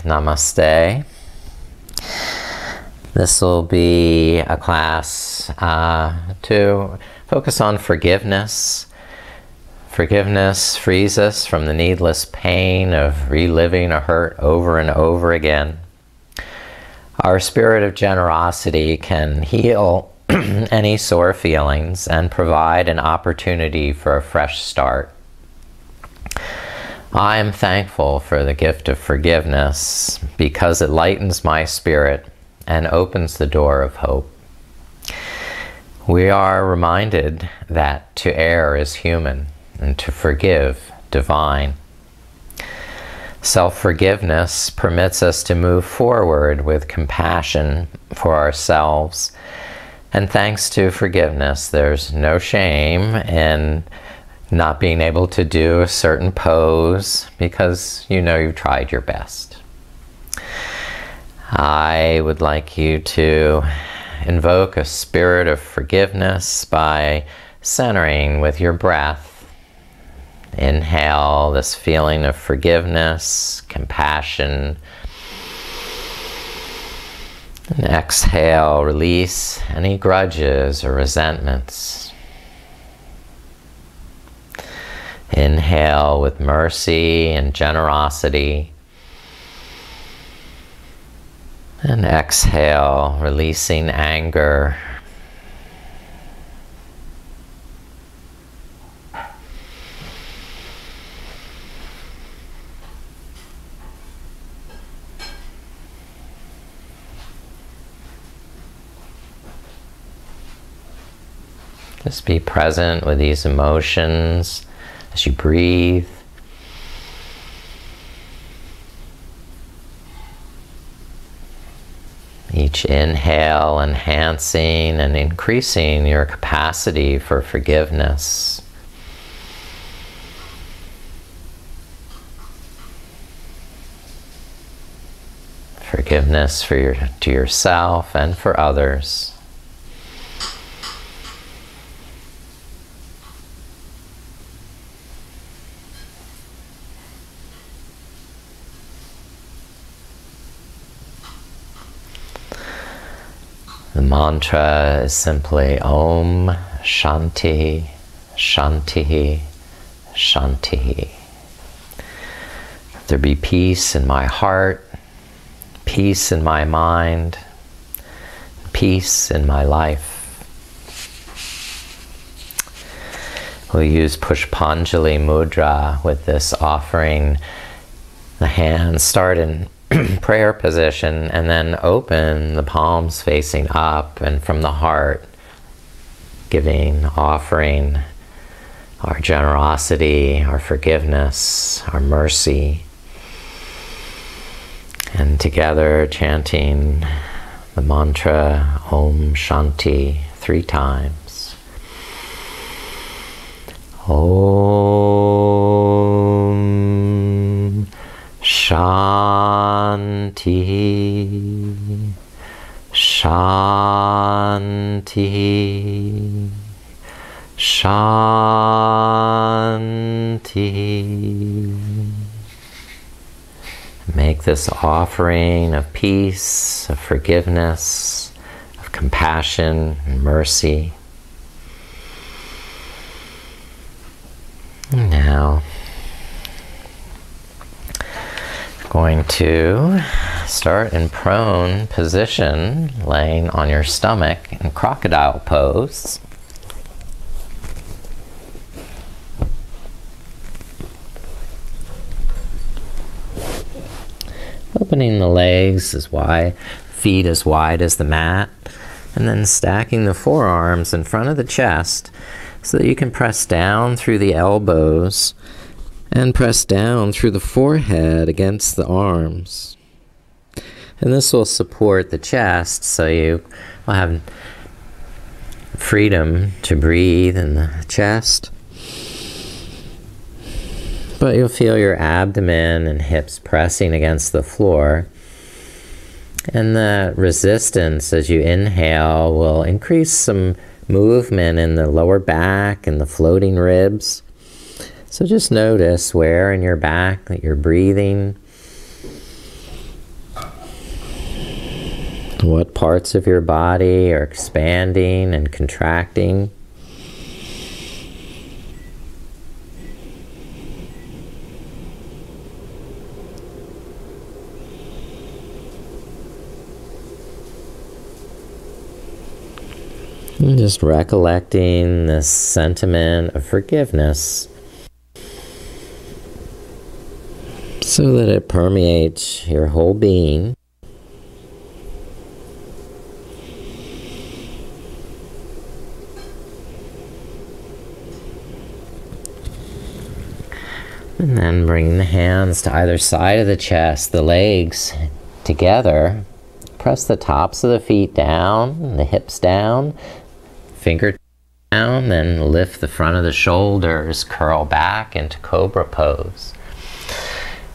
Namaste. This will be a class to focus on forgiveness. Forgiveness frees us from the needless pain of reliving a hurt over and over again. Our spirit of generosity can heal any sore feelings and provide an opportunity for a fresh start. I am thankful for the gift of forgiveness because it lightens my spirit and opens the door of hope. We are reminded that to err is human and to forgive divine. Self-forgiveness permits us to move forward with compassion for ourselves. And thanks to forgiveness, there's no shame in not being able to do a certain pose because you know you've tried your best. I would like you to invoke a spirit of forgiveness by centering with your breath. Inhale this feeling of forgiveness, compassion. And exhale, release any grudges or resentments. Inhale with mercy and generosity. And exhale, releasing anger. Just be present with these emotions as you breathe. Each inhale enhancing and increasing your capacity for forgiveness. Forgiveness to yourself and for others. The mantra is simply Om Shanti, Shanti, Shanti. Let there be peace in my heart, peace in my mind, peace in my life. We'll use Pushpanjali Mudra with this offering. The hands start in prayer position and then open the palms facing up, and from the heart giving, offering our generosity, our forgiveness, our mercy, and together chanting the mantra Om Shanti 3 times. Om Shanti, Shanti, Shanti. Make this offering of peace, of forgiveness, of compassion and mercy. And now, going to start in prone position, laying on your stomach in Crocodile Pose. Opening the legs as wide, feet as wide as the mat, and then stacking the forearms in front of the chest so that you can press down through the elbows and press down through the forehead against the arms. And this will support the chest so you will have freedom to breathe in the chest. But you'll feel your abdomen and hips pressing against the floor. And the resistance as you inhale will increase some movement in the lower back and the floating ribs. So just notice where in your back that you're breathing. What parts of your body are expanding and contracting? And just recollecting this sentiment of forgiveness so that it permeates your whole being. And then bring the hands to either side of the chest, the legs together. Press the tops of the feet down, the hips down, fingertips down, then lift the front of the shoulders, curl back into Cobra Pose.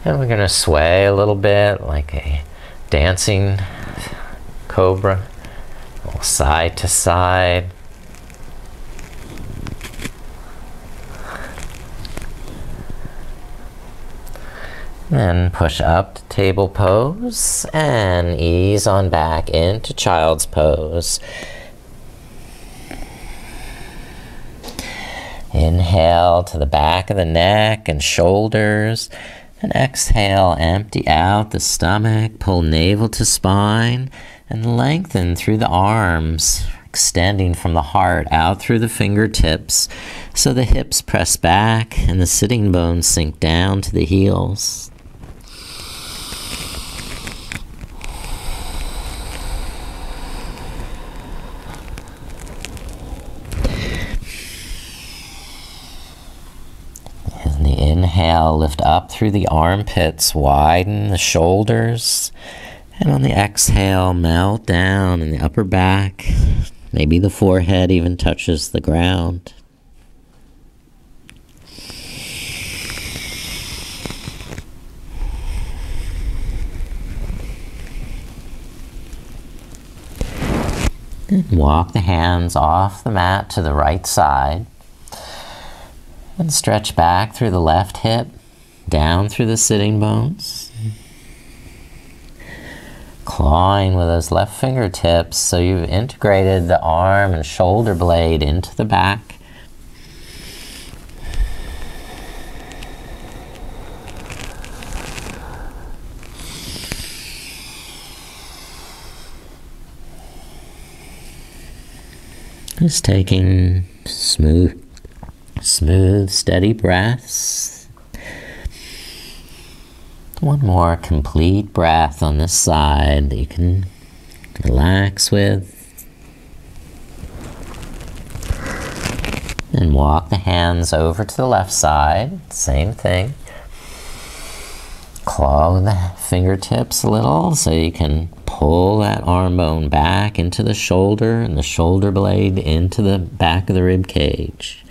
And we're going to sway a little bit like a dancing cobra, side to side. Then push up to table pose and ease on back into child's pose. Inhale to the back of the neck and shoulders, and exhale, empty out the stomach, pull navel to spine, and lengthen through the arms, extending from the heart out through the fingertips, so the hips press back and the sitting bones sink down to the heels. Inhale, lift up through the armpits, widen the shoulders, and on the exhale, melt down in the upper back. Maybe the forehead even touches the ground. And walk the hands off the mat to the right side. And stretch back through the left hip, down through the sitting bones. Clawing with those left fingertips so you've integrated the arm and shoulder blade into the back. Just taking smooth, steady breaths. One more complete breath on this side that you can relax with. And walk the hands over to the left side. Same thing. Claw with the fingertips a little so you can pull that arm bone back into the shoulder and the shoulder blade into the back of the rib cage.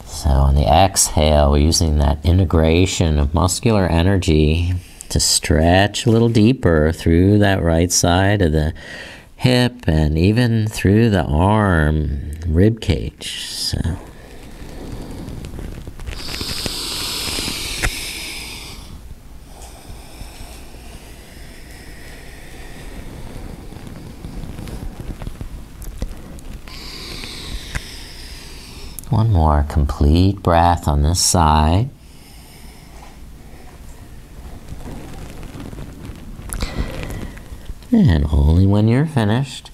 So on the exhale, we're using that integration of muscular energy to stretch a little deeper through that right side of the hip and even through the arm rib cage. So. One more complete breath on this side. And only when you're finished,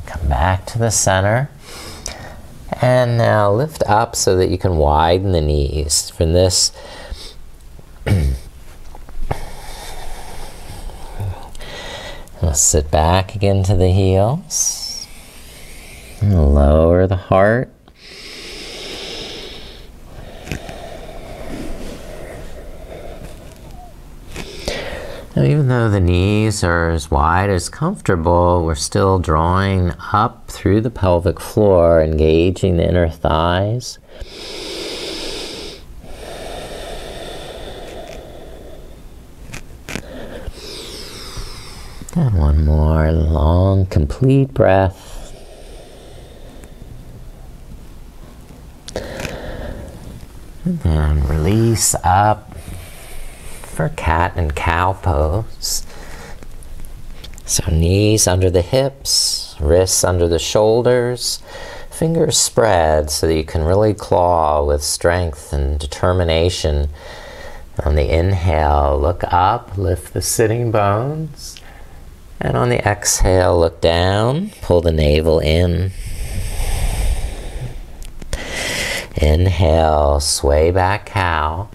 come back to the center. And now lift up so that you can widen the knees. From this, we'll sit back again to the heels. And lower the heart. Now, even though the knees are as wide as comfortable, we're still drawing up through the pelvic floor, engaging the inner thighs. And one more long, complete breath. And then release up for cat and cow pose. So knees under the hips, wrists under the shoulders, fingers spread so that you can really claw with strength and determination. On the inhale, look up, lift the sitting bones. And on the exhale, look down, pull the navel in. Inhale, sway back cow.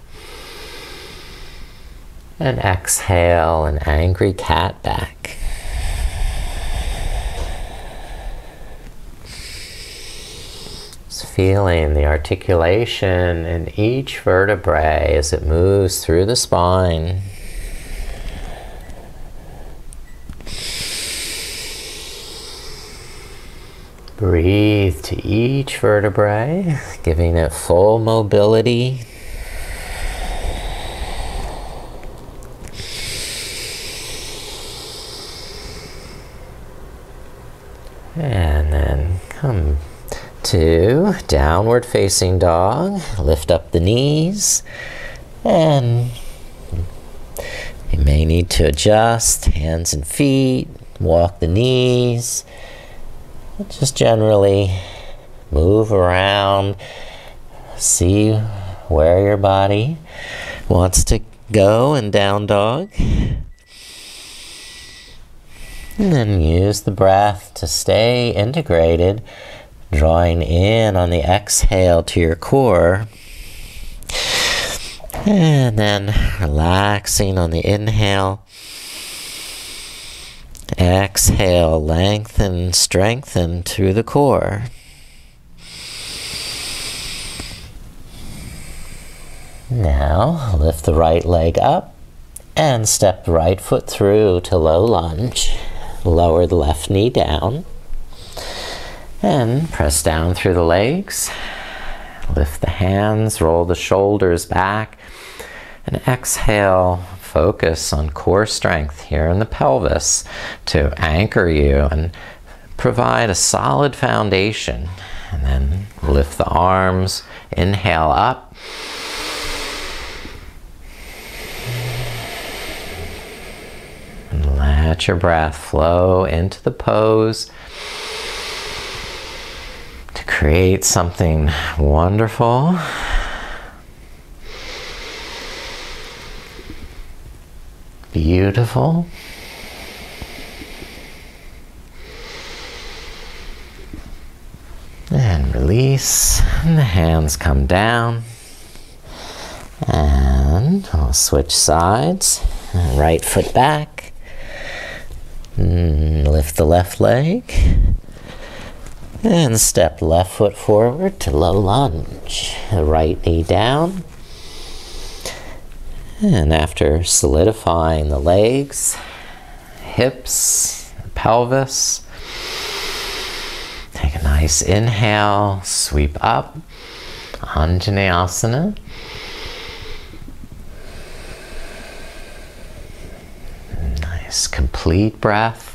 And exhale, an angry cat back. Feeling the articulation in each vertebrae as it moves through the spine. Breathe to each vertebrae, giving it full mobility. And then come to downward facing dog. Lift up the knees, and you may need to adjust hands and feet, walk the knees, just generally move around, see where your body wants to go in down dog. And then use the breath to stay integrated, drawing in on the exhale to your core. And then relaxing on the inhale. Exhale, lengthen, strengthen through the core. Now, lift the right leg up and step the right foot through to low lunge. Lower the left knee down. And press down through the legs. Lift the hands, roll the shoulders back. And exhale, focus on core strength here in the pelvis to anchor you and provide a solid foundation. And then lift the arms, inhale up. And let your breath flow into the pose to create something wonderful. Beautiful. And release, and the hands come down. And I'll switch sides. Right foot back. Lift the left leg. And step left foot forward to low lunge. The right knee down. And after solidifying the legs, hips, pelvis, take a nice inhale, sweep up, Anjali Asana. Nice complete breath.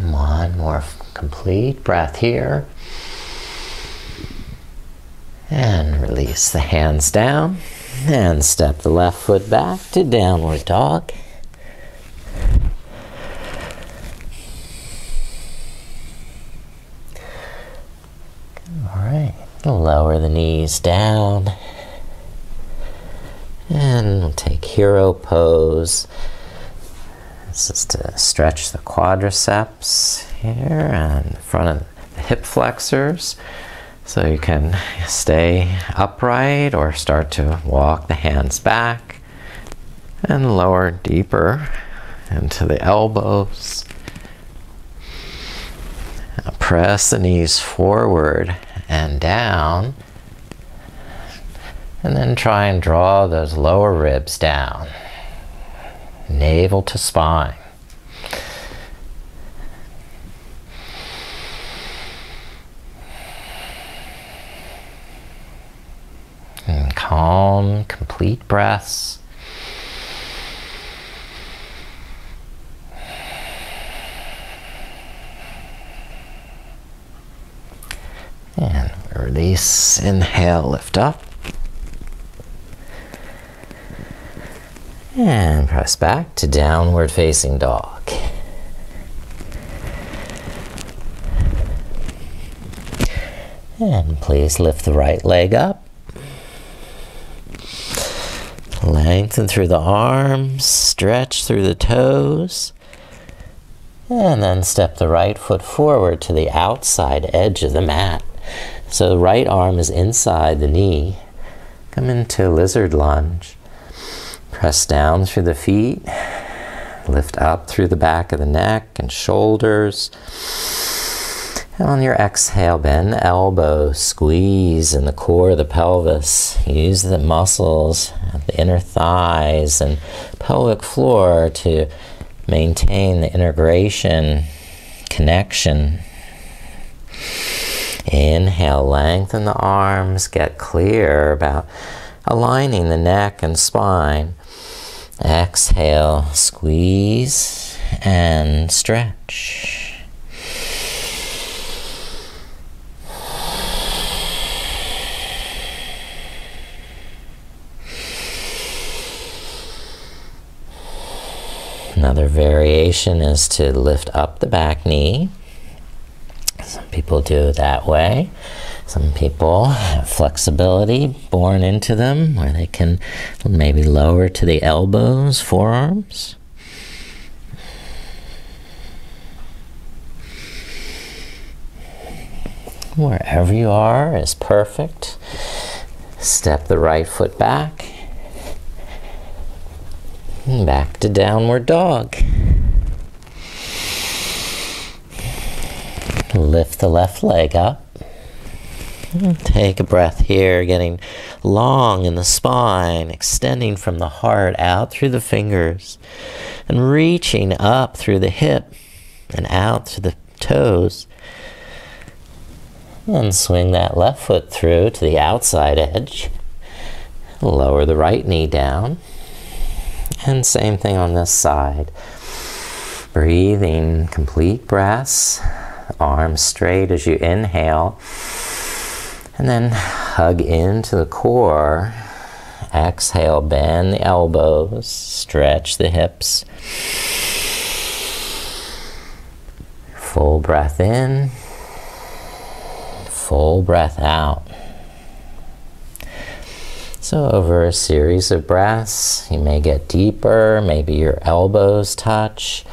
One more complete breath here. And release the hands down. And step the left foot back to downward dog. Alright, lower the knees down. And we'll take hero pose. This is to stretch the quadriceps here and front of the hip flexors so you can stay upright or start to walk the hands back and lower deeper into the elbows. Press the knees forward and down, and then try and draw those lower ribs down. Navel to spine. And calm, complete breaths. And release, inhale, lift up. And press back to downward facing dog. And please lift the right leg up. Lengthen through the arms, stretch through the toes. And then step the right foot forward to the outside edge of the mat. So the right arm is inside the knee. Come into lizard lunge. Press down through the feet. Lift up through the back of the neck and shoulders. And on your exhale, bend the elbows, squeeze in the core of the pelvis. Use the muscles at the inner thighs and pelvic floor to maintain the integration, connection. Inhale, lengthen the arms, get clear about aligning the neck and spine. Exhale, squeeze and stretch. Another variation is to lift up the back knee. Some people do it that way. Some people have flexibility born into them where they can maybe lower to the elbows, forearms. Wherever you are is perfect. Step the right foot back. And back to downward dog. Lift the left leg up. Take a breath here, getting long in the spine, extending from the heart out through the fingers, and reaching up through the hip and out through the toes. And swing that left foot through to the outside edge. Lower the right knee down. And same thing on this side. Breathing complete breaths. Arms straight as you inhale. And then hug into the core. Exhale, bend the elbows, stretch the hips. Full breath in, full breath out. So over a series of breaths, you may get deeper, maybe your elbows touch,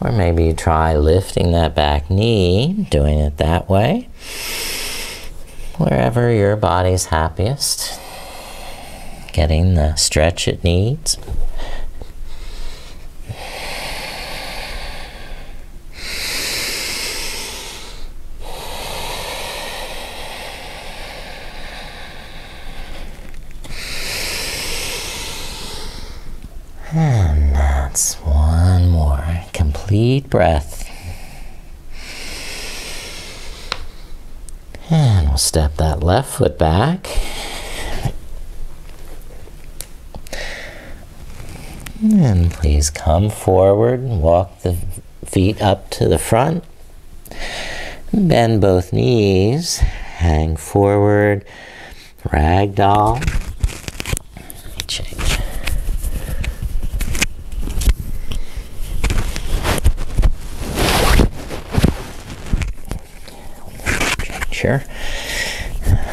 or maybe you try lifting that back knee, doing it that way. Wherever your body's happiest, getting the stretch it needs. And that's one more complete breath. And we'll step that left foot back. And please come forward and walk the feet up to the front. Bend both knees, hang forward, ragdoll. Let me change. Sure.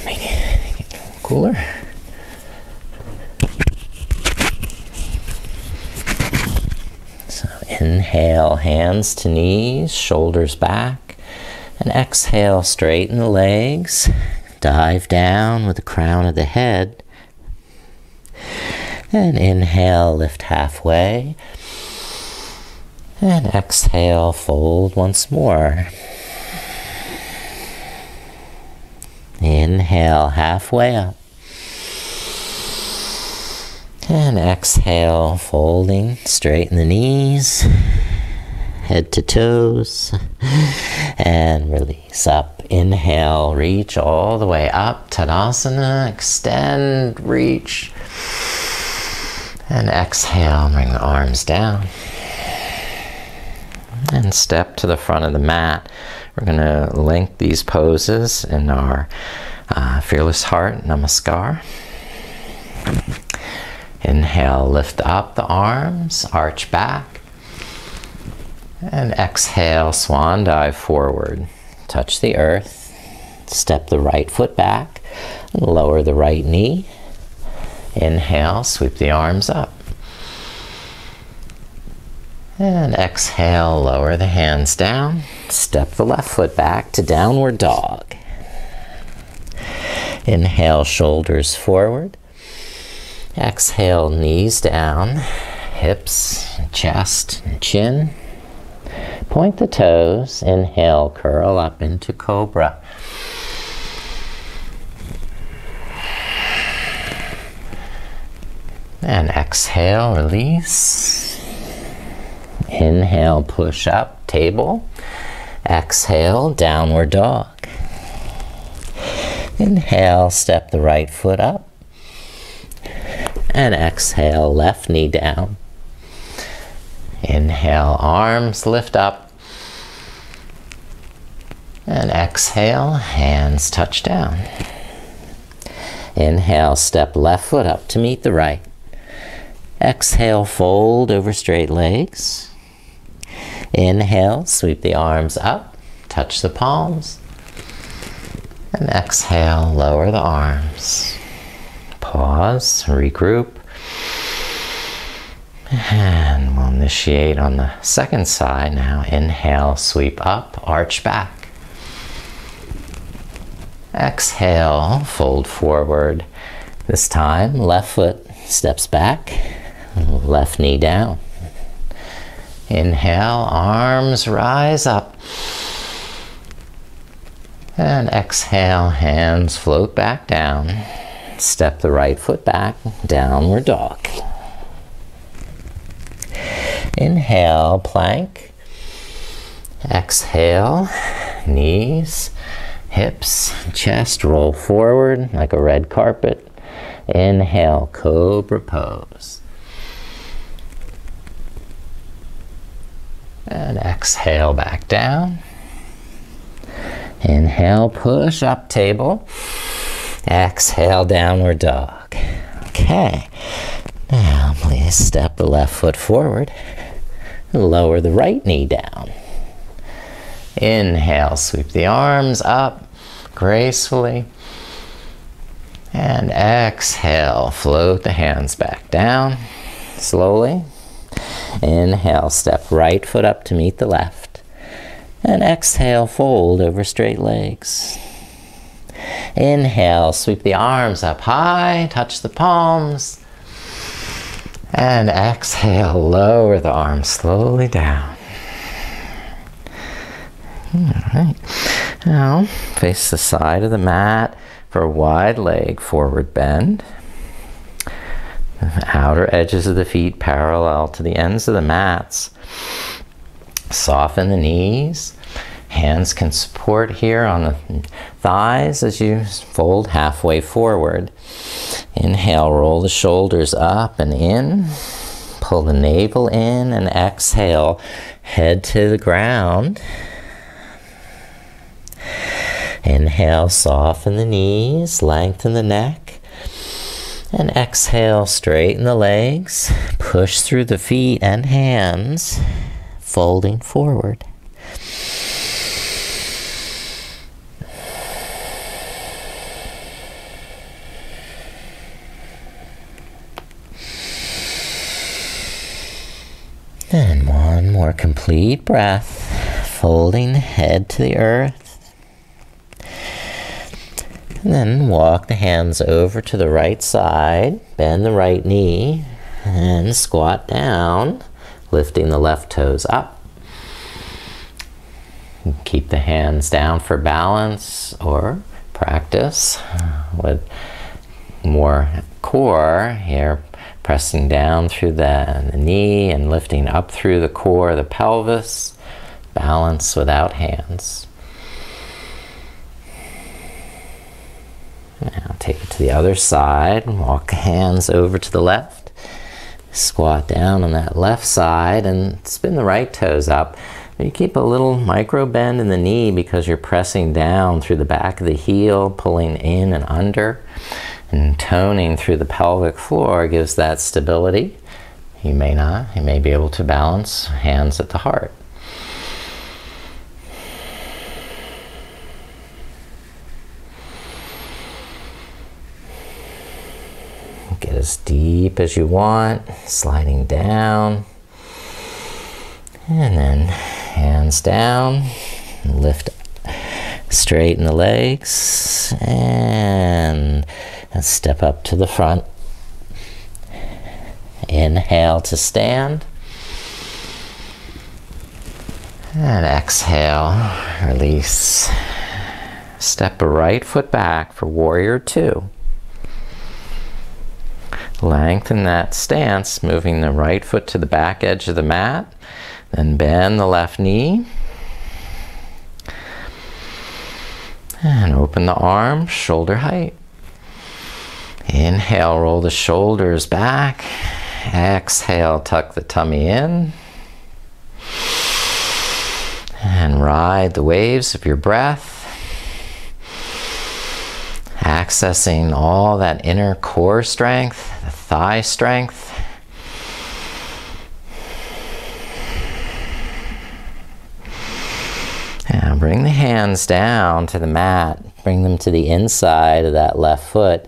Make it cooler. So inhale, hands to knees, shoulders back, and exhale, straighten the legs, dive down with the crown of the head, and inhale, lift halfway, and exhale, fold once more. Inhale, halfway up. And exhale, folding, straighten the knees, head to toes, and release up. Inhale, reach all the way up, Tadasana, extend, reach. And exhale, bring the arms down. And step to the front of the mat. We're going to link these poses in our Fearless Heart Namaskar. Inhale, lift up the arms, arch back. And exhale, swan dive forward. Touch the earth. Step the right foot back. Lower the right knee. Inhale, sweep the arms up. And exhale, lower the hands down. Step the left foot back to downward dog. Inhale, shoulders forward. Exhale, knees down, hips, chest, and chin. Point the toes. Inhale, curl up into cobra. And exhale, release. Inhale, push up, table. Exhale, downward dog. Inhale, step the right foot up. And exhale, left knee down. Inhale, arms lift up. And exhale, hands touch down. Inhale, step left foot up to meet the right. Exhale, fold over straight legs. Inhale, sweep the arms up, touch the palms. And exhale, lower the arms. Pause, regroup. And we'll initiate on the second side now. Inhale, sweep up, arch back. Exhale, fold forward. This time, left foot steps back, left knee down. Inhale, arms rise up. And exhale, hands float back down. Step the right foot back, downward dog. Inhale, plank. Exhale, knees, hips, chest roll forward like a red carpet. Inhale, cobra pose. And exhale, back down. Inhale, push up, table. Exhale, downward dog. Okay. Now, please step the left foot forward. Lower the right knee down. Inhale, sweep the arms up gracefully. And exhale, float the hands back down slowly. Inhale, step right foot up to meet the left. And exhale, fold over straight legs. Inhale, sweep the arms up high, touch the palms. And exhale, lower the arms slowly down. All right. Now, face the side of the mat for a wide leg forward bend. The outer edges of the feet parallel to the ends of the mats. Soften the knees. Hands can support here on the thighs as you fold halfway forward. Inhale, roll the shoulders up and in. Pull the navel in and exhale, head to the ground. Inhale, soften the knees, lengthen the neck. And exhale, straighten the legs. Push through the feet and hands, folding forward. And one more complete breath, folding the head to the earth. And then walk the hands over to the right side, bend the right knee, and squat down, lifting the left toes up. Keep the hands down for balance or practice with more core here, pressing down through the knee and lifting up through the core of the pelvis. Balance without hands. Now take it to the other side and walk the hands over to the left. Squat down on that left side and spin the right toes up. You keep a little micro bend in the knee because you're pressing down through the back of the heel, pulling in and under, and toning through the pelvic floor gives that stability. You may not. You may be able to balance, hands at the heart. Get as deep as you want, sliding down. And then hands down, lift, straighten the legs, and step up to the front. Inhale to stand. And exhale, release. Step a right foot back for warrior two. Lengthen that stance, moving the right foot to the back edge of the mat. Then bend the left knee. And open the arms, shoulder height. Inhale, roll the shoulders back. Exhale, tuck the tummy in. And ride the waves of your breath. Accessing all that inner core strength, the thigh strength. Now bring the hands down to the mat. Bring them to the inside of that left foot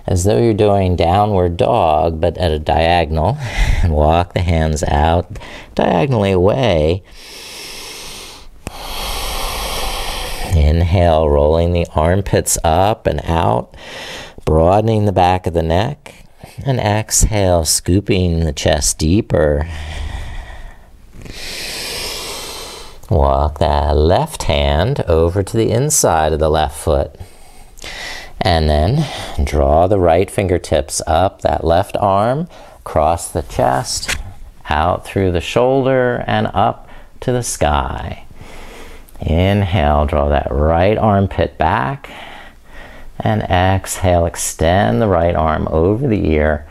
as though you're doing downward dog, but at a diagonal. And walk the hands out diagonally away. Inhale, rolling the armpits up and out, broadening the back of the neck. And exhale, scooping the chest deeper. Walk that left hand over to the inside of the left foot. And then draw the right fingertips up that left arm, across the chest, out through the shoulder, and up to the sky. Inhale, draw that right armpit back. And exhale, extend the right arm over the ear.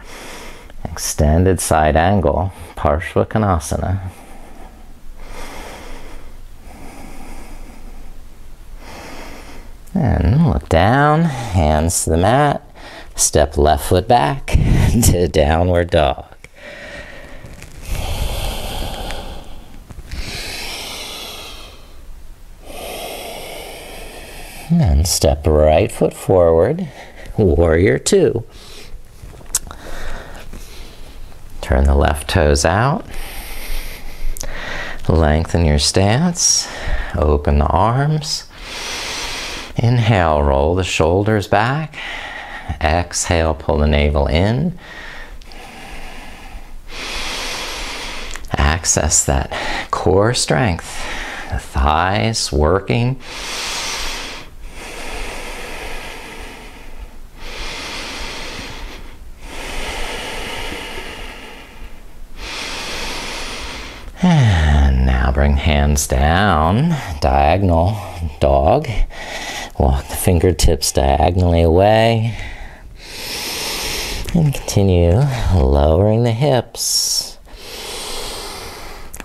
Extended side angle, Pushpanjali. And look down, hands to the mat. Step left foot back to downward dog. And step right foot forward, warrior two. Turn the left toes out. Lengthen your stance. Open the arms. Inhale, roll the shoulders back. Exhale, pull the navel in. Access that core strength. The thighs working. And now bring hands down, diagonal dog. Walk the fingertips diagonally away. And continue lowering the hips.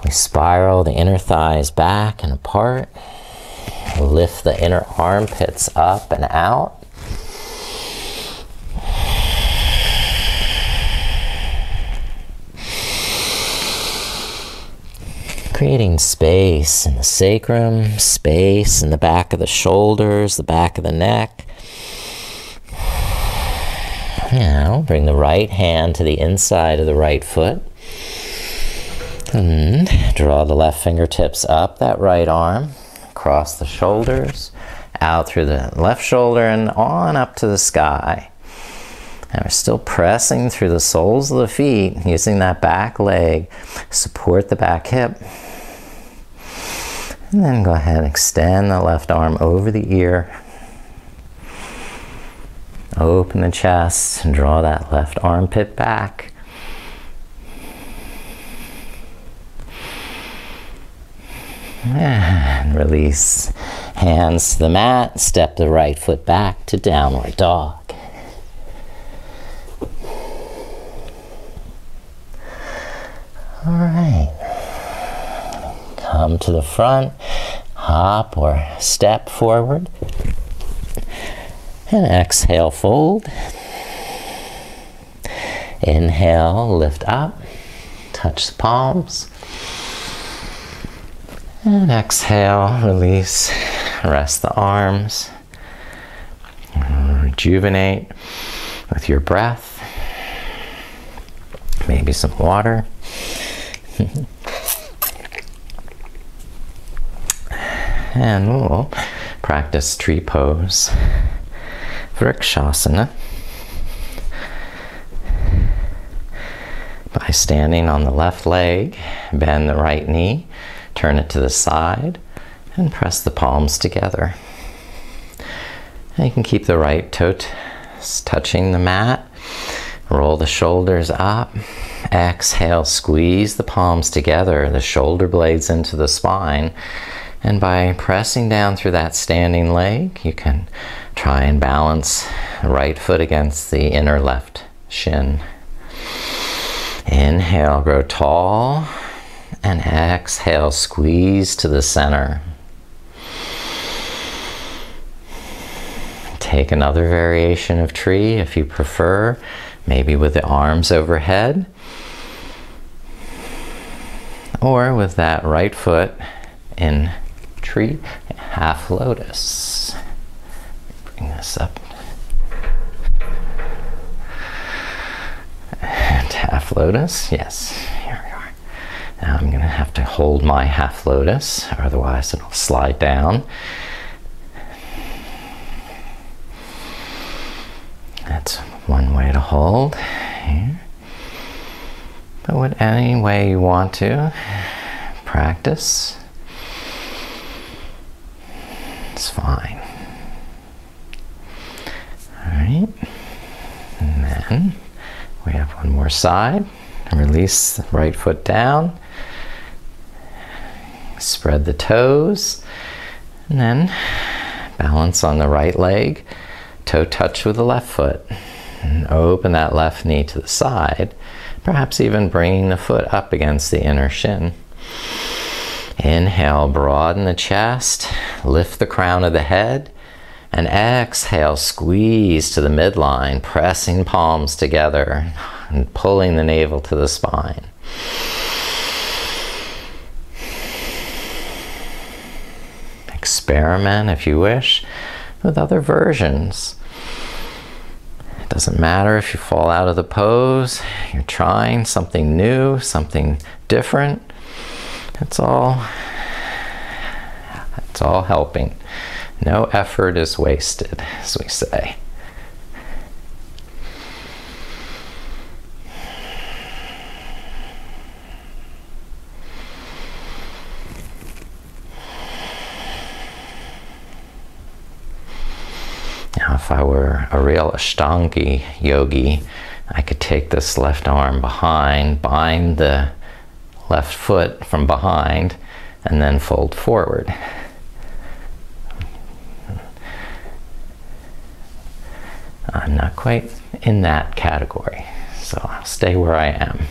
We spiral the inner thighs back and apart. Lift the inner armpits up and out. Creating space in the sacrum, space in the back of the shoulders, the back of the neck. Now bring the right hand to the inside of the right foot. And draw the left fingertips up that right arm, across the shoulders, out through the left shoulder and on up to the sky. And we're still pressing through the soles of the feet, using that back leg. Support the back hip. And then go ahead and extend the left arm over the ear. Open the chest and draw that left armpit back. And release. Hands to the mat. Step the right foot back to downward dog. All right. Come palm to the front, hop or step forward. And exhale, fold. Inhale, lift up, touch the palms. And exhale, release, rest the arms. Rejuvenate with your breath. Maybe some water. And we'll practice tree pose. Vrikshasana. By standing on the left leg, bend the right knee, turn it to the side, and press the palms together. And you can keep the right toe touching the mat. Roll the shoulders up. Exhale, squeeze the palms together, the shoulder blades into the spine. And by pressing down through that standing leg, you can try and balance the right foot against the inner left shin. Inhale, grow tall. And exhale, squeeze to the center. Take another variation of tree if you prefer, maybe with the arms overhead, or with that right foot in tree, half lotus. Bring this up. And half lotus, yes, here we are. Now I'm going to have to hold my half lotus, otherwise it'll slide down. That's one way to hold here. But any way you want to practice, it's fine. All right, and then we have one more side. Release the right foot down. Spread the toes, and then balance on the right leg. Toe touch with the left foot. And open that left knee to the side, perhaps even bringing the foot up against the inner shin. Inhale, broaden the chest, lift the crown of the head, and exhale, squeeze to the midline, pressing palms together and pulling the navel to the spine. Experiment, if you wish, with other versions. It doesn't matter if you fall out of the pose, you're trying something new, something different. It's all helping. No effort is wasted, as we say. Now, if I were a real Ashtangi yogi, I could take this left arm behind, bind the left foot from behind, and then fold forward. I'm not quite in that category, so I'll stay where I am.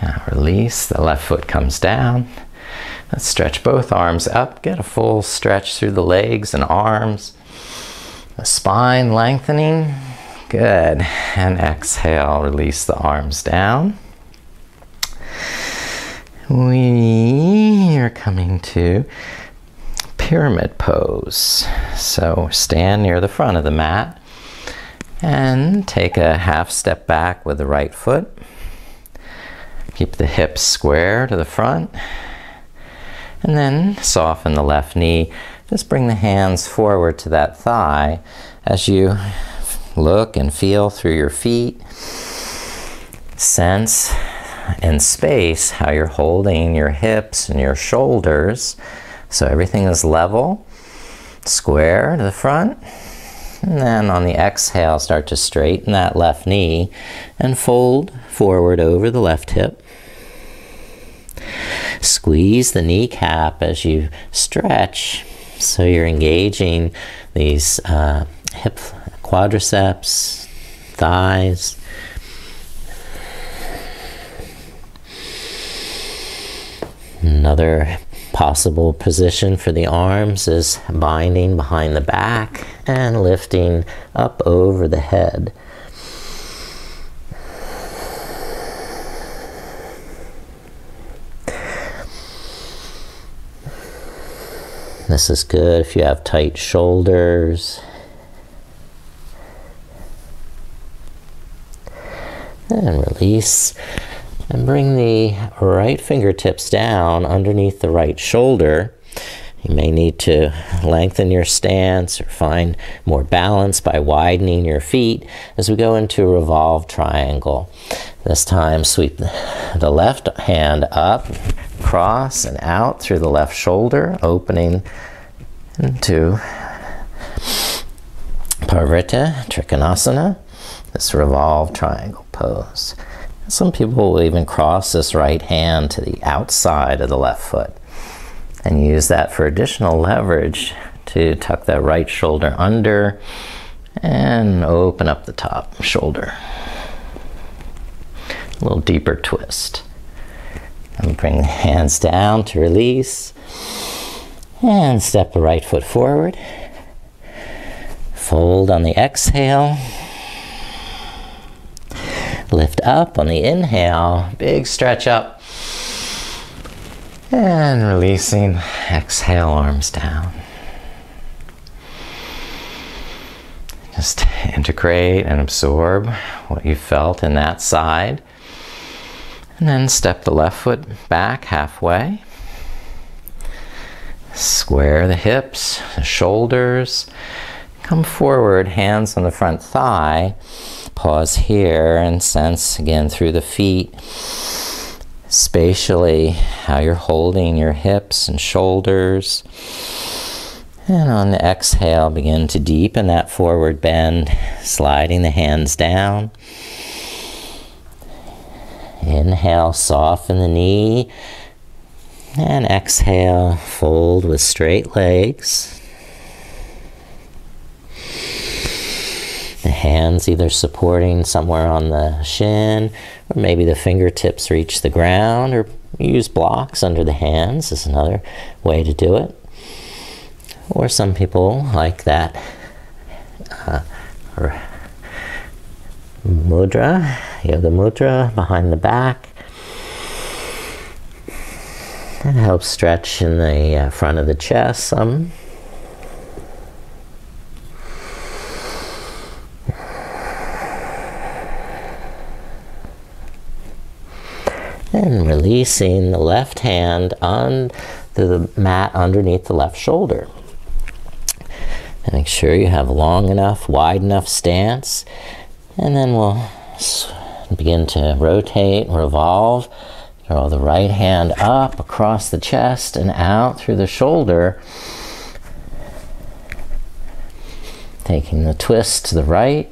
Now release, the left foot comes down. Let's stretch both arms up, get a full stretch through the legs and arms. The spine lengthening, good. And exhale, release the arms down. We are coming to pyramid pose. So stand near the front of the mat and take a half step back with the right foot. Keep the hips square to the front. And then soften the left knee. Just bring the hands forward to that thigh as you look and feel through your feet. Sense in space how you're holding your hips and your shoulders. So everything is level, square to the front. And then on the exhale, start to straighten that left knee and fold forward over the left hip. Squeeze the kneecap as you stretch, so you're engaging these hip quadriceps, thighs. Another possible position for the arms is binding behind the back and lifting up over the head. This is good if you have tight shoulders. And release. And bring the right fingertips down underneath the right shoulder. You may need to lengthen your stance or find more balance by widening your feet as we go into a Revolve Triangle. This time sweep the left hand up, cross and out through the left shoulder, opening into Parvrita Trikonasana, this Revolve Triangle pose. Some people will even cross this right hand to the outside of the left foot and use that for additional leverage to tuck that right shoulder under and open up the top shoulder. A little deeper twist. And bring the hands down to release. And step the right foot forward. Fold on the exhale. Lift up on the inhale. Big stretch up. And releasing. Exhale, arms down. Just integrate and absorb what you felt in that side. And then step the left foot back halfway. Square the hips, the shoulders. Come forward, hands on the front thigh. Pause here and sense again through the feet, spatially, how you're holding your hips and shoulders. And on the exhale, begin to deepen that forward bend, sliding the hands down. Inhale, soften the knee. And exhale, fold with straight legs. The hands either supporting somewhere on the shin, or maybe the fingertips reach the ground, or use blocks under the hands is another way to do it. Or some people like that mudra, yoga mudra behind the back. That helps stretch in the front of the chest some. And releasing the left hand on the mat underneath the left shoulder. And make sure you have long enough, wide enough stance. And then we'll begin to rotate, revolve. Draw the right hand up across the chest and out through the shoulder. Taking the twist to the right.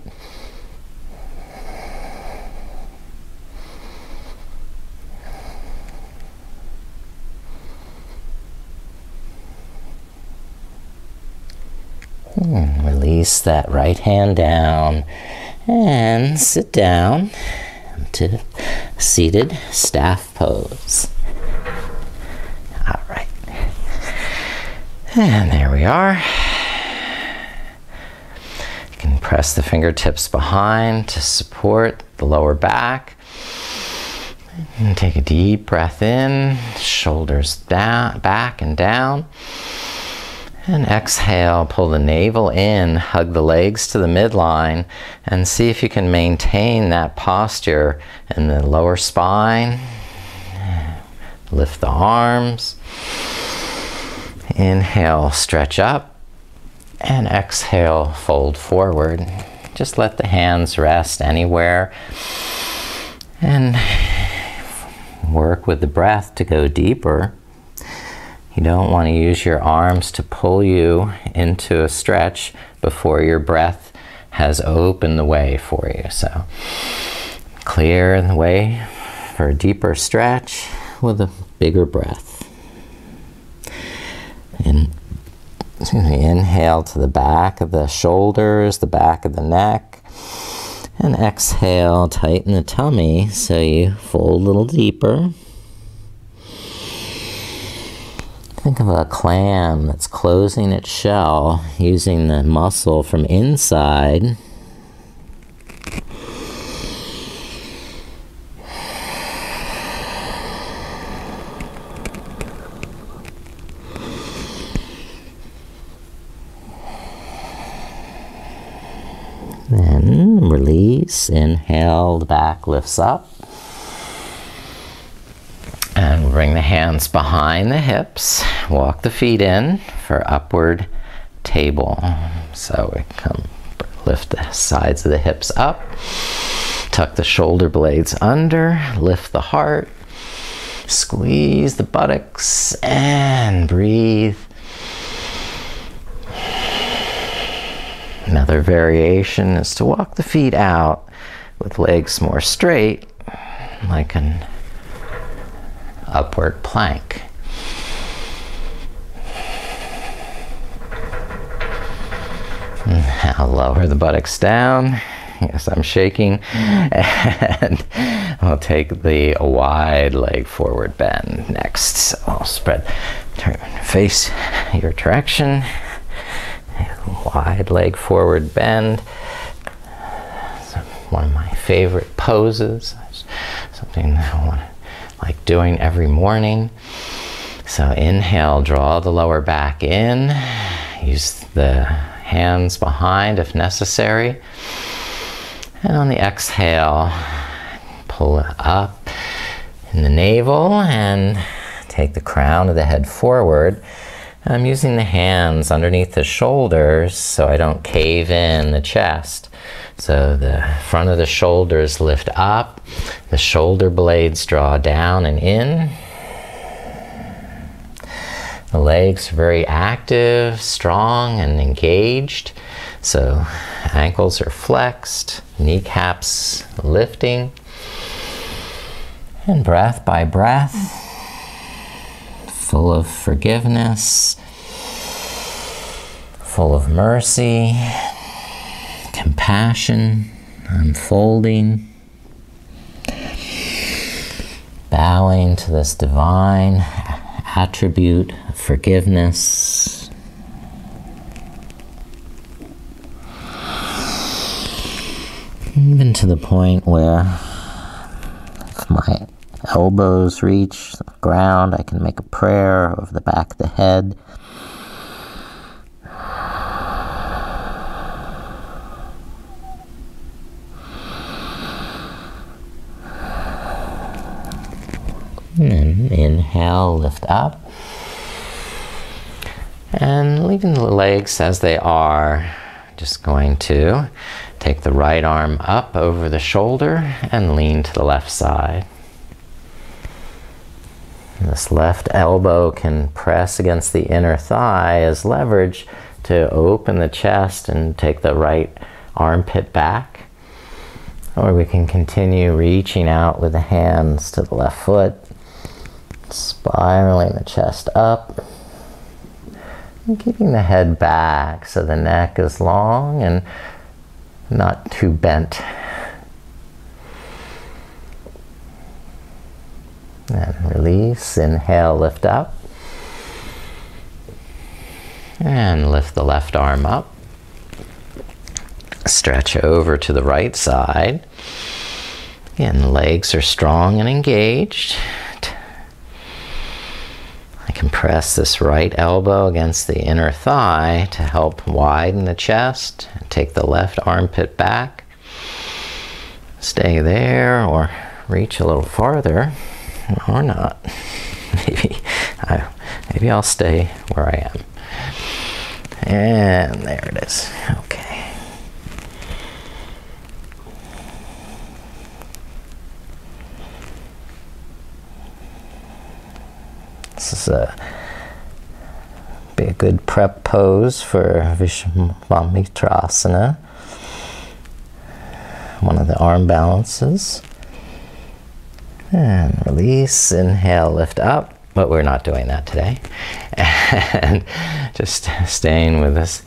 Release that right hand down and sit down to seated staff pose. All right. And there we are. You can press the fingertips behind to support the lower back. And take a deep breath in, shoulders down, back and down. And exhale, pull the navel in, hug the legs to the midline, and see if you can maintain that posture in the lower spine. Lift the arms. Inhale, stretch up, and exhale, fold forward. Just let the hands rest anywhere, and work with the breath to go deeper. You don't want to use your arms to pull you into a stretch before your breath has opened the way for you. So clear the way for a deeper stretch with a bigger breath. Inhale to the back of the shoulders, the back of the neck. And exhale, tighten the tummy so you fold a little deeper. Think of a clam that's closing its shell using the muscle from inside. Then release, inhale, the back lifts up. And bring the hands behind the hips. Walk the feet in for upward table. So we come, lift the sides of the hips up. Tuck the shoulder blades under. Lift the heart. Squeeze the buttocks and breathe. Another variation is to walk the feet out with legs more straight, like an upward plank. Now lower the buttocks down. Yes, I'm shaking. And I'll take the wide leg forward bend next. So I'll spread, turn, face your direction. Wide leg forward bend. So one of my favorite poses. Something I want to like doing every morning. So inhale, draw the lower back in. Use the hands behind if necessary. And on the exhale, pull it up in the navel and take the crown of the head forward. And I'm using the hands underneath the shoulders so I don't cave in the chest. So the front of the shoulders lift up, the shoulder blades draw down and in. The legs are very active, strong, and engaged. So ankles are flexed, kneecaps lifting. And breath by breath, full of forgiveness, full of mercy, compassion, unfolding, bowing to this divine attribute of forgiveness. Even to the point where if my elbows reach the ground, I can make a prayer over the back of the head. And inhale, lift up. And leaving the legs as they are, just going to take the right arm up over the shoulder and lean to the left side. This left elbow can press against the inner thigh as leverage to open the chest and take the right armpit back. Or we can continue reaching out with the hands to the left foot, spiraling the chest up, and keeping the head back so the neck is long and not too bent. And release, inhale, lift up. And lift the left arm up. Stretch over to the right side. Again, the legs are strong and engaged. I can press this right elbow against the inner thigh to help widen the chest. Take the left armpit back. Stay there or reach a little farther. Or not. Maybe I'll stay where I am. And there it is. Okay. This is be a good prep pose for Asana. One of the arm balances. And release, inhale, lift up. But we're not doing that today. And just staying with this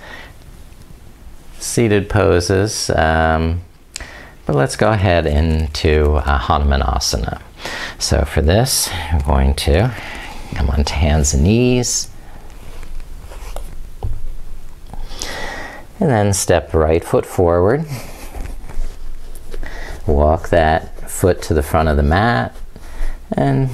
seated poses. But let's go ahead into Hanuman Asana. So for this, I'm going to Come on to hands and knees. And then step right foot forward. Walk that foot to the front of the mat and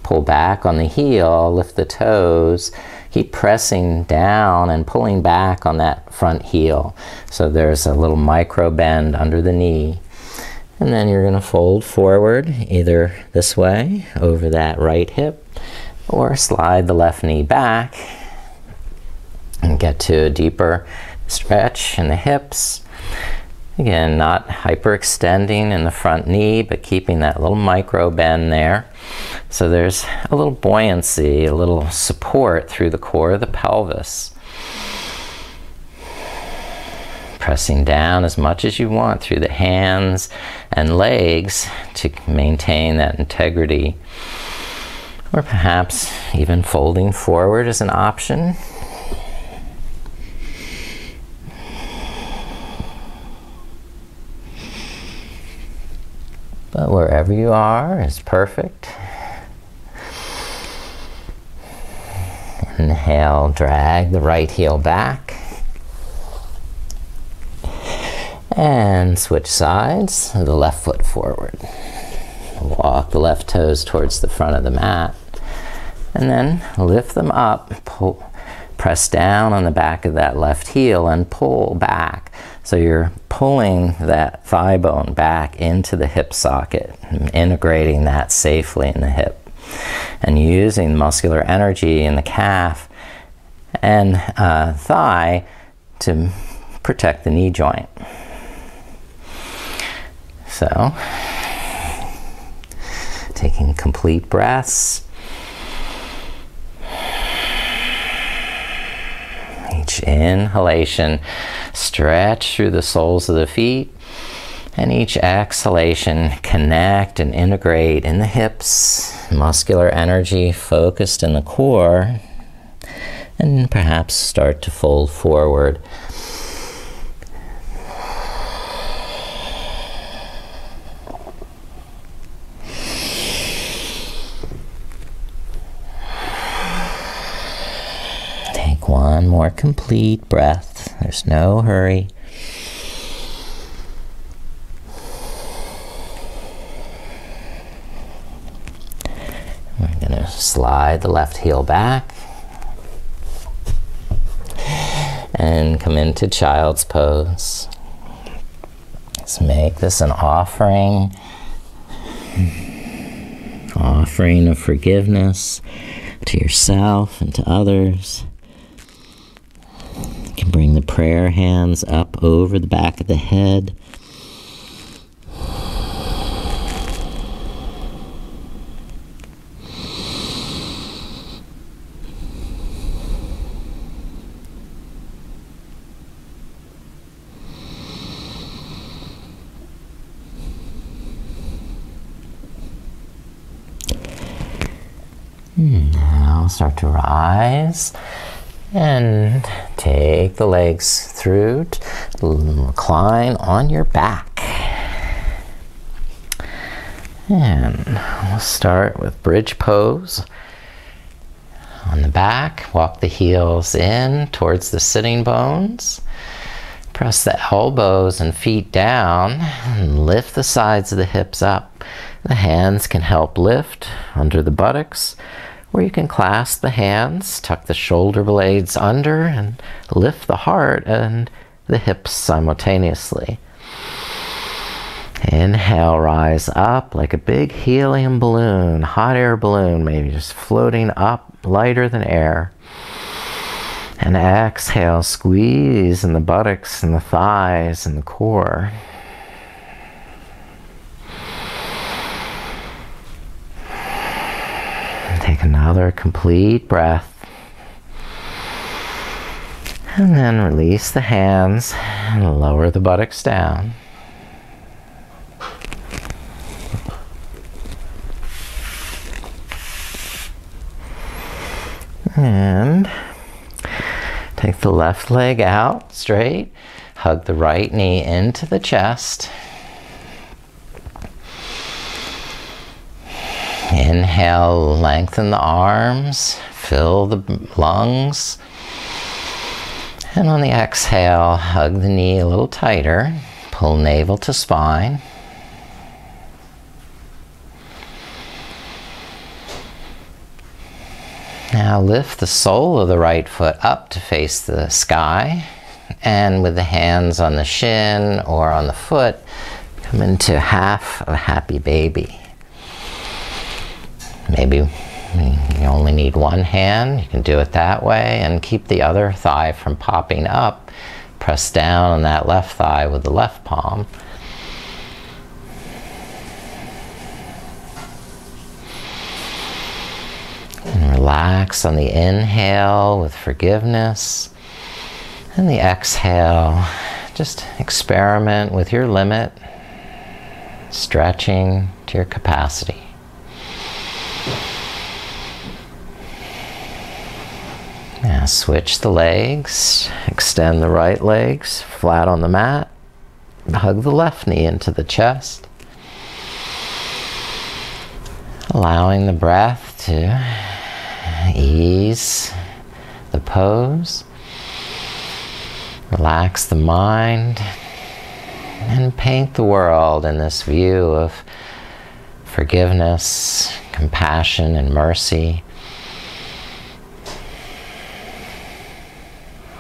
pull back on the heel, lift the toes. Keep pressing down and pulling back on that front heel. So there's a little micro bend under the knee. And then you're going to fold forward either this way over that right hip or slide the left knee back and get to a deeper stretch in the hips. Again, not hyperextending in the front knee, but keeping that little micro bend there. So there's a little buoyancy, a little support through the core of the pelvis. Pressing down as much as you want through the hands and legs to maintain that integrity. Or perhaps even folding forward is an option. But wherever you are is perfect. Inhale, drag the right heel back. And switch sides, the left foot forward. Walk the left toes towards the front of the mat. And then lift them up, press down on the back of that left heel and pull back. So you're pulling that thigh bone back into the hip socket, integrating that safely in the hip. And using muscular energy in the calf and thigh to protect the knee joint. So, taking complete breaths. Each inhalation, stretch through the soles of the feet. And each exhalation, connect and integrate in the hips. Muscular energy focused in the core. And perhaps start to fold forward. Take one more complete breath. There's no hurry. We're going to slide the left heel back and come into child's pose. Let's make this an offering of forgiveness to yourself and to others. You can bring the prayer hands up over the back of the head. Now start to rise and take the legs through, recline on your back. And we'll start with bridge pose. On the back, walk the heels in towards the sitting bones. Press the elbows and feet down and lift the sides of the hips up. The hands can help lift under the buttocks, or you can clasp the hands, tuck the shoulder blades under, and lift the heart and the hips simultaneously. Inhale, rise up like a big helium balloon, hot air balloon, maybe just floating up, lighter than air. And exhale, squeeze in the buttocks and the thighs and the core. Take another complete breath. And then release the hands and lower the buttocks down. And take the left leg out straight. Hug the right knee into the chest. Inhale, lengthen the arms, fill the lungs. And on the exhale, hug the knee a little tighter. Pull navel to spine. Now lift the sole of the right foot up to face the sky. And with the hands on the shin or on the foot, come into half of happy baby. Maybe you only need one hand. You can do it that way and keep the other thigh from popping up. Press down on that left thigh with the left palm. And relax on the inhale with forgiveness. And the exhale, just experiment with your limit, stretching to your capacity. Now switch the legs, extend the right legs flat on the mat, hug the left knee into the chest, allowing the breath to ease the pose. Relax the mind and paint the world in this view of forgiveness, compassion, and mercy.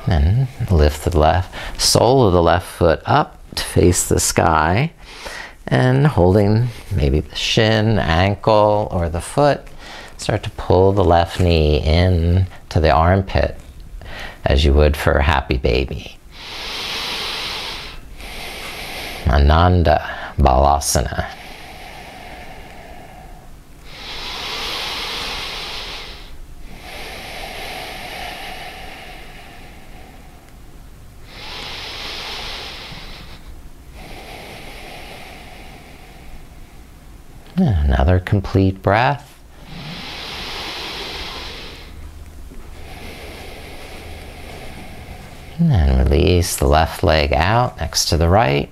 Then lift the left sole of the left foot up to face the sky, and holding maybe the shin, ankle, or the foot, start to pull the left knee in to the armpit as you would for a happy baby. Ananda Balasana. Another complete breath. And then release the left leg out next to the right.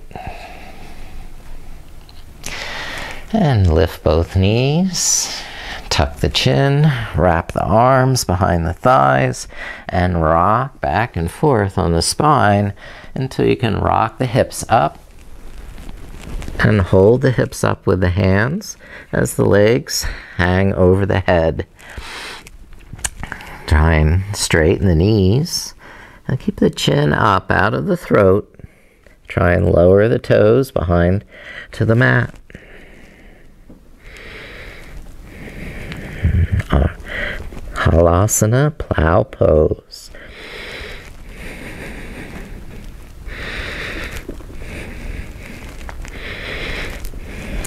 And lift both knees. Tuck the chin, wrap the arms behind the thighs, and rock back and forth on the spine until you can rock the hips up. And hold the hips up with the hands as the legs hang over the head. Try and straighten the knees. And keep the chin up out of the throat. Try and lower the toes behind to the mat. Halasana, Plow Pose.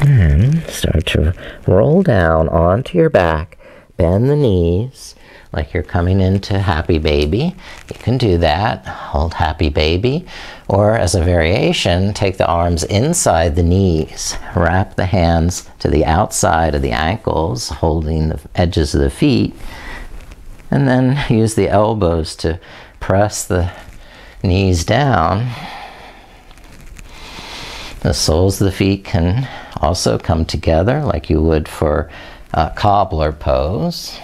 And start to roll down onto your back. Bend the knees like you're coming into happy baby. You can do that. Hold happy baby. Or as a variation, take the arms inside the knees. Wrap the hands to the outside of the ankles, holding the edges of the feet. And then use the elbows to press the knees down. The soles of the feet can also come together like you would for a cobbler pose.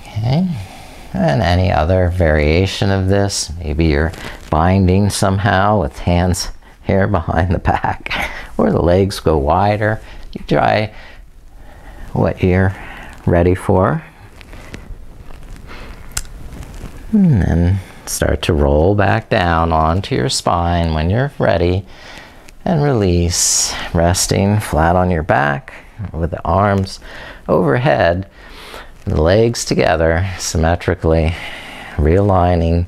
Okay, and any other variation of this, maybe you're binding somehow with hands here behind the back, or the legs go wider. You try what you're ready for. And then start to roll back down onto your spine when you're ready, and release, resting flat on your back with the arms overhead, the legs together symmetrically, realigning,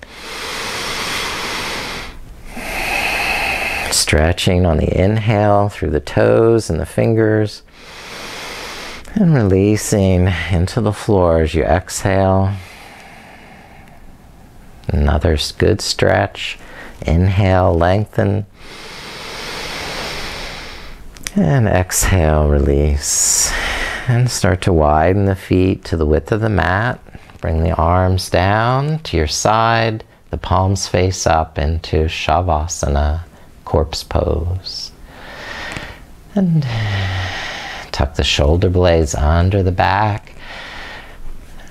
stretching on the inhale through the toes and the fingers, and releasing into the floor as you exhale. Another good stretch. Inhale, lengthen. And exhale, release. And start to widen the feet to the width of the mat. Bring the arms down to your side. The palms face up into Shavasana, corpse pose. And tuck the shoulder blades under the back.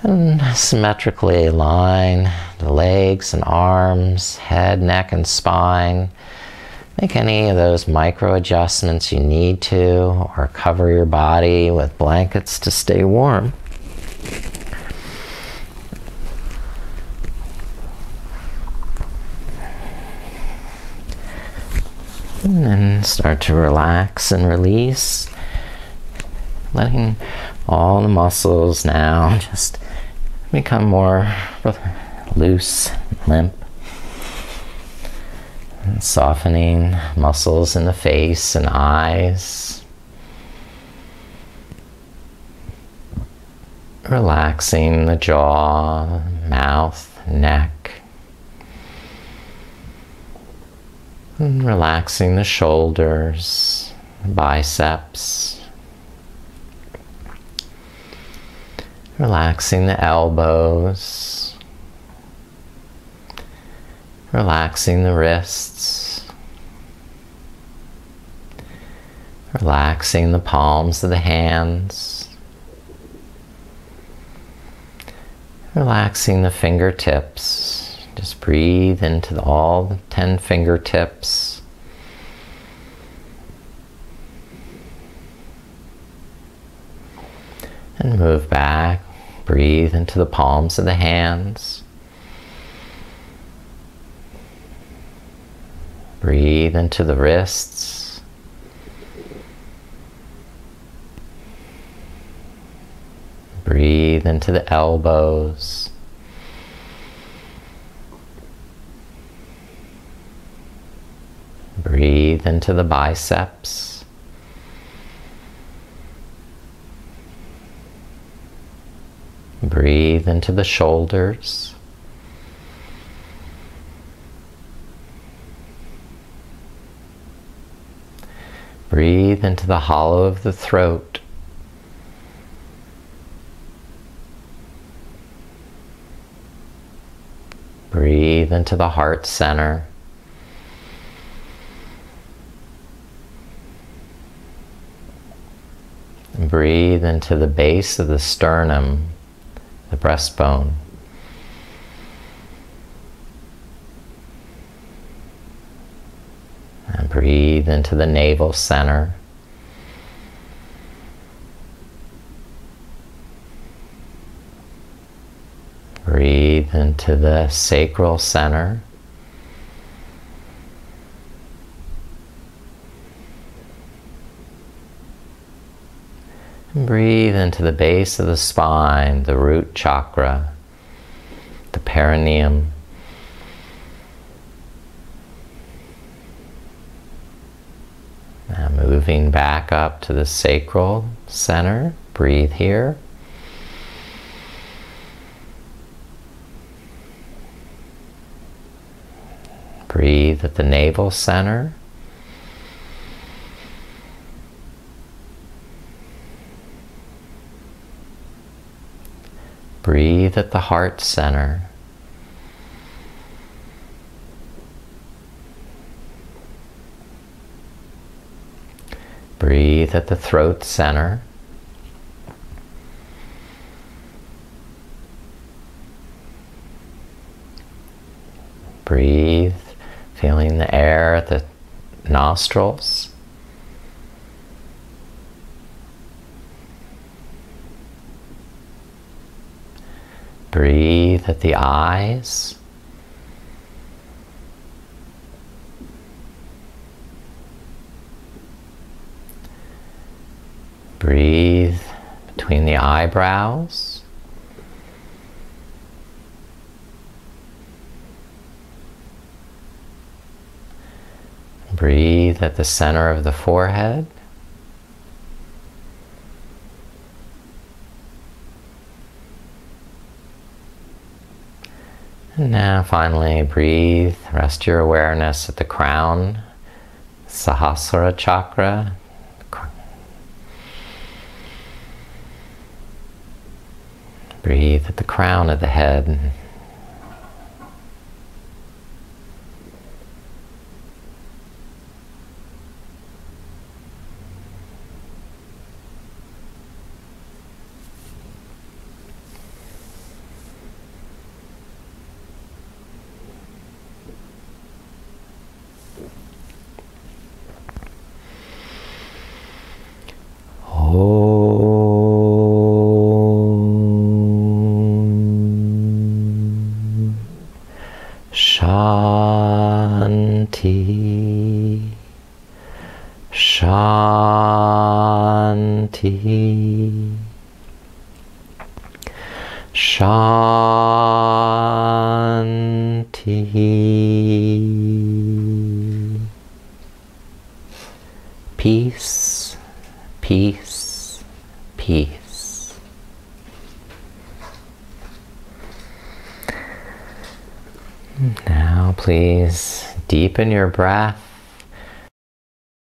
And symmetrically align the legs and arms, head, neck, and spine. Make any of those micro adjustments you need to, or cover your body with blankets to stay warm. And then start to relax and release, letting all the muscles now just become more loose, limp. And softening muscles in the face and eyes. Relaxing the jaw, mouth, neck. And relaxing the shoulders, biceps. Relaxing the elbows. Relaxing the wrists. Relaxing the palms of the hands. Relaxing the fingertips. Just breathe into all the 10 fingertips. And move back. Breathe into the palms of the hands. Breathe into the wrists. Breathe into the elbows. Breathe into the biceps. Breathe into the shoulders. Breathe into the hollow of the throat. Breathe into the heart center. And breathe into the base of the sternum, the breastbone. And breathe into the navel center. Breathe into the sacral center. And breathe into the base of the spine, the root chakra, the perineum. Now moving back up to the sacral center, breathe here. Breathe at the navel center. Breathe at the heart center. Breathe at the throat center. Breathe, feeling the air at the nostrils. Breathe at the eyes. Breathe between the eyebrows. Breathe at the center of the forehead. And now finally breathe, rest your awareness at the crown, Sahasrara chakra. Breathe at the crown of the head. Om Shanti Shanti Shanti. Peace, peace, peace. Now please deepen your breath.